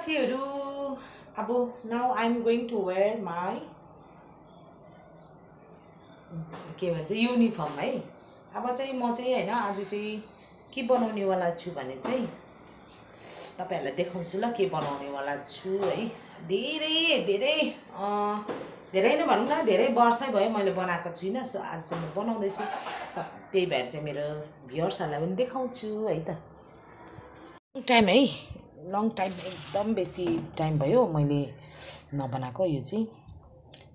साथीहरु अब now I am going to wear my के भन्छ युनिफर्म है। अब चाहिँ म चाहिँ हैन आज चाहिँ के बनाउनेवाला छु भने चाहिँ तपाईहरुलाई देखाउँछु ल के बनाउनेवाला छु है। धेरै धेरै धेरै नै भनौँ न, धेरै वर्षै भयो मैले बनाएको छुइनँ। सो आज चाहिँ म बनाउँदैछु। त्यही भएर चाहिँ मेरो भ्युअर्सहरुलाई पनि देखाउँछु है त। टाइम है, लङ टाइम, एकदम बेसी टाइम भयो मैले नबनाएको। यो चाहिँ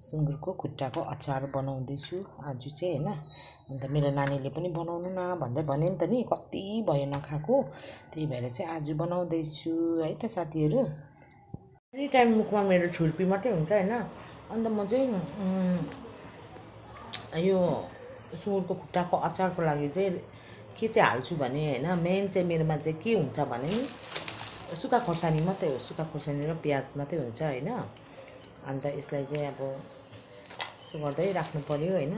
सुँगुरको खुट्टाको अचार बनाउँदैछु आज चाहिँ हैन। अन्त मेरो नानीले पनि बनाउनु न भन्दै भन्यो नि त नि, कति भयो नखाएको। त्यही भएर चाहिँ आज बनाउँदैछु है त साथीहरु। एनी टाइम मुखमा मेरो छुर्पी मात्रै हुन्छ हैन। अन्त म चाहिँ यो सुँगुरको खुट्टाको अचारको लागि चाहिँ के चाहिँ हाल्छु भने हैन, मेन चाहिँ मेरोमा चाहिँ के हुन्छ भने सुक्खा खोर्सानी मात्रै हो। सुक्खा खोर्सानी र प्याज मात्रै हुन्छ हैन। अन्त यसलाई चाहिँ अब यसो गर्दै राख्नु पर्यो हैन।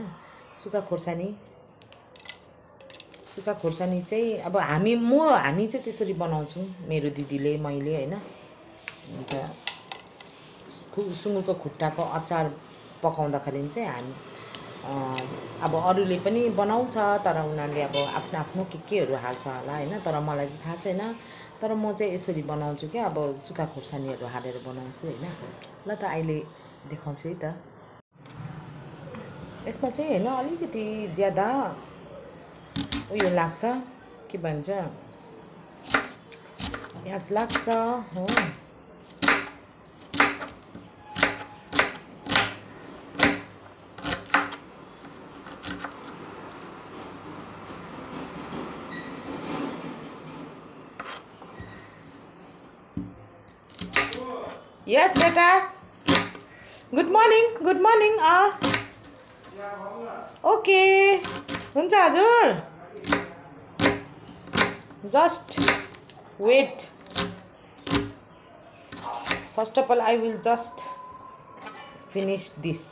सुक्खा खोर्सानी चाहिँ अब हामी चाहिँ त्यसरी बनाउँछौँ, मेरो दिदीले मैले हैन। अन्त सुँगुरको खुट्टाको अचार पकाउँदाखेरि चाहिँ हामी अब अरूले पनि बनाउँछ, तर उनीहरूले अब आफ्नो आफ्नो केहरू हाल्छ होला हैन। तर मलाई चाहिँ थाहा छैन। तर म चाहिँ यसरी बनाउँछु क्या, अब सुक्खा खोर्सानीहरू हालेर बनाउँछु हैन। ल त अहिले देखाउँछु है त। यसमा चाहिँ हैन अलिकति ज्यादा उयो लाग्छ, के भन्छ प्याज लाग्छ हो। यस बेटा, good morning good morning. Okay हुन्छ हजुर, just wait. First of all I will just finish this.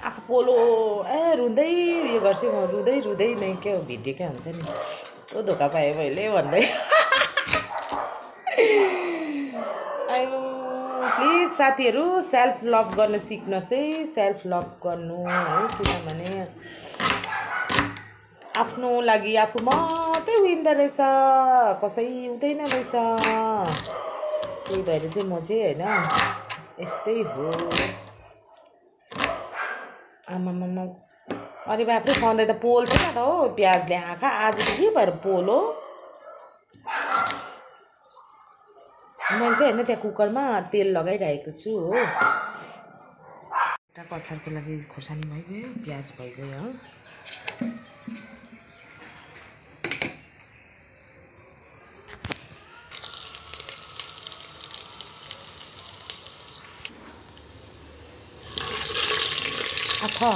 आँखा पोलो रुँदै उयो गर्छु म, रुँदै रुँदै नै क्या हो भिडियो क्या हुन्छ नि। यस्तो धोका पाएँ मैले भन्दै। प्लिज साथीहरु सेल्फ लभ गर्न सिक्नुहोस् है, सेल्फ लभ गर्नु है। किनभने आफ्नो लागि आफू मात्रै उइँदो रहेछ, कसै हुँदैन रहेछ। त्यही भएर चाहिँ म चाहिँ हैन यस्तै हो। आमामामा अरे बाप्रे, सधैँ त पोल्दैन त हो प्याजले आँखा, आज त के भएर पोलो। मैले चाहिँ हैन त्यहाँ कुकरमा तेल लगाइरहेको छु हो। खुट्टाको अचारको लागि खोर्सानी भइगयो, प्याज भइगयो हो। आथा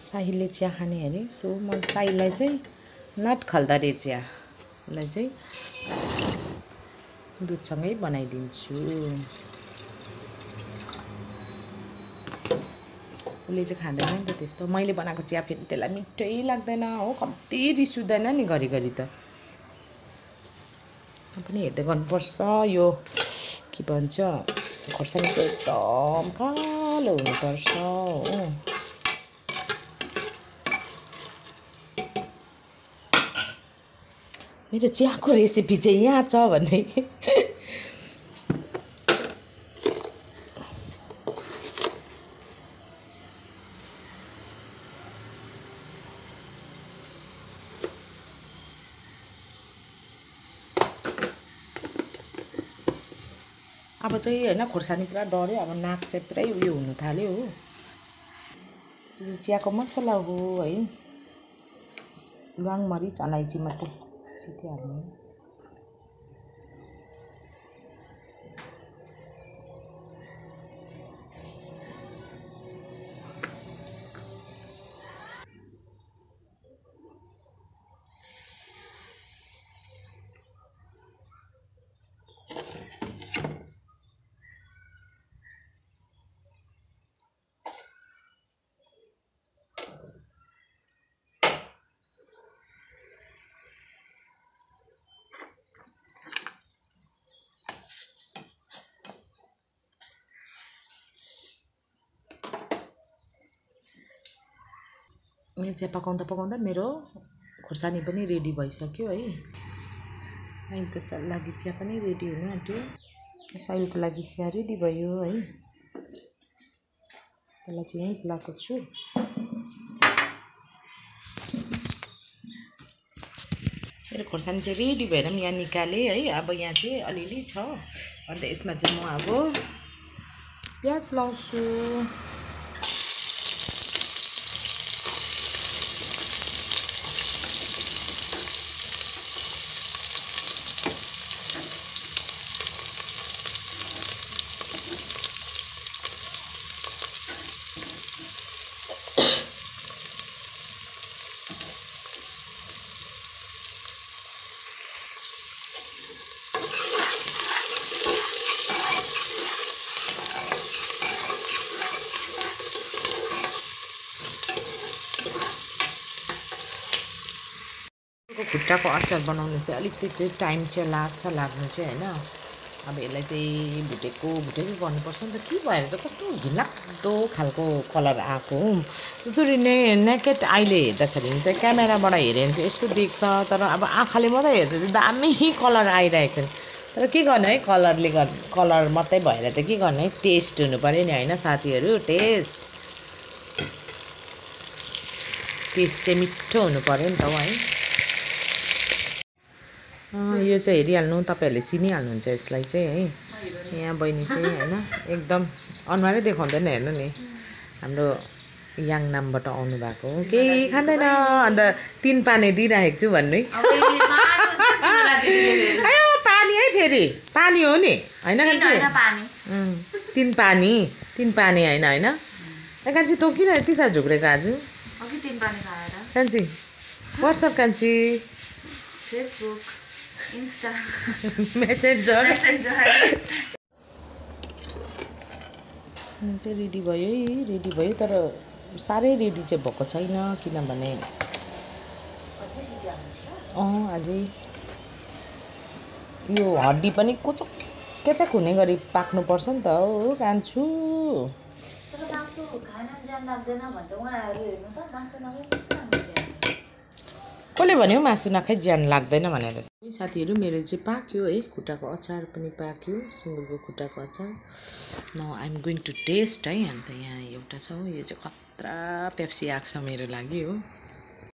साहिलले चिया खाने अरे। सो म साहिललाई चाहिँ नट खल्दारे चियालाई चाहिँ दुधसँगै बनाइदिन्छु। उसले चाहिँ खाँदैन नि त त्यस्तो, मैले बनाएको चिया फेरि त्यसलाई मिठै लाग्दैन हो। कम्ती रिस उठ्दैन नि घरिघरि त। पनि हेर्दै गर्नुपर्छ। यो के भन्छ खोर्सानी चाहिँ एकदम कालो हुनुपर्छ हो। मेरो चियाको रेसिपी चाहिँ यहाँ छ भन्ने। अब चाहिँ हैन खोर्सानी पुरा डढ्यो, अब नाक चाहिँ पुरै उयो हुनु थाल्यो हो। यो चियाको मसला हो है, ल्वाङ मरिच अलैँची मात्रै छिटिहाल्नु। यो चिया पकाउँदा पकाउँदा मेरो खोर्सानी पनि रेडी भइसक्यो है। साइलको लागि चिया पनि रेडी हुनु आँट्यो। साइलको लागि चिया रेडी भयो है। त्यसलाई चाहिँ यहीँ पिलाएको छु। मेरो खोर्सानी चाहिँ रेडी भएर यहाँ निकालेँ है। अब यहाँ चाहिँ अलिअलि छ। अन्त यसमा चाहिँ म अब प्याज लाउँछु। खुट्टाको अचार बनाउनु चाहिँ अलिकति चाहिँ टाइम चाहिँ लाग्नु चाहिँ होइन। अब यसलाई चाहिँ भुटेको गर्नुपर्छ नि त। के भएर चाहिँ कस्तो घिनलाग्दो खालको कलर आएको। त्यसरी नै नेकेट अहिले हेर्दाखेरि चाहिँ क्यामेराबाट हेऱ्यो भने चाहिँ यस्तो देख्छ। तर अब आँखाले मात्रै हेर्दा चाहिँ दामी कलर आइरहेको छ। तर के गर्ने है, कलर मात्रै भएर त के गर्ने है, टेस्ट हुनु पऱ्यो नि होइन साथीहरू। टेस्ट चाहिँ मिठो हुनु पऱ्यो नि त है। यो चाहिँ हेरिहाल्नु, तपाईँहरूले चिनिहाल्नुहुन्छ यसलाई चाहिँ है। यहाँ बहिनी चाहिँ होइन एकदम अनुहारै देखाउँदैन। हेर्नु नि, हाम्रो याङ नामबाट आउनु भएको हो। केही खाँदैन। अन्त 3 पानी दिइराखेको छु भन्नु। आयो पानी है, फेरि पानी हो नि होइन कान्छी। 3 पानी होइन होइन। कान्छी तँ किन यति साह्रो झुक्रेको आज? कान्छी वाट्सएप, कान्छी फेसबुक, इन्स्टा, मेसेन्जर चाहिँ रेडी भयो तर साह्रै रेडी चाहिँ भएको छैन। किनभने अझै यो हड्डी पनि केचक हुने गरी पाक्नुपर्छ नि त हो कान्छु। कसले भन्यो मासु नखाइ ज्यान लाग्दैन भनेर? साथीहरू मेरो चाहिँ पाक्यो है। खुट्टाको अचार पनि पाक्यो, सुँगुरको खुट्टाको अचार। Now I am going to taste है। अन्त यहाँ एउटा छ, यो चाहिँ खतरा पेप्सी आएको छ मेरो लागि हो।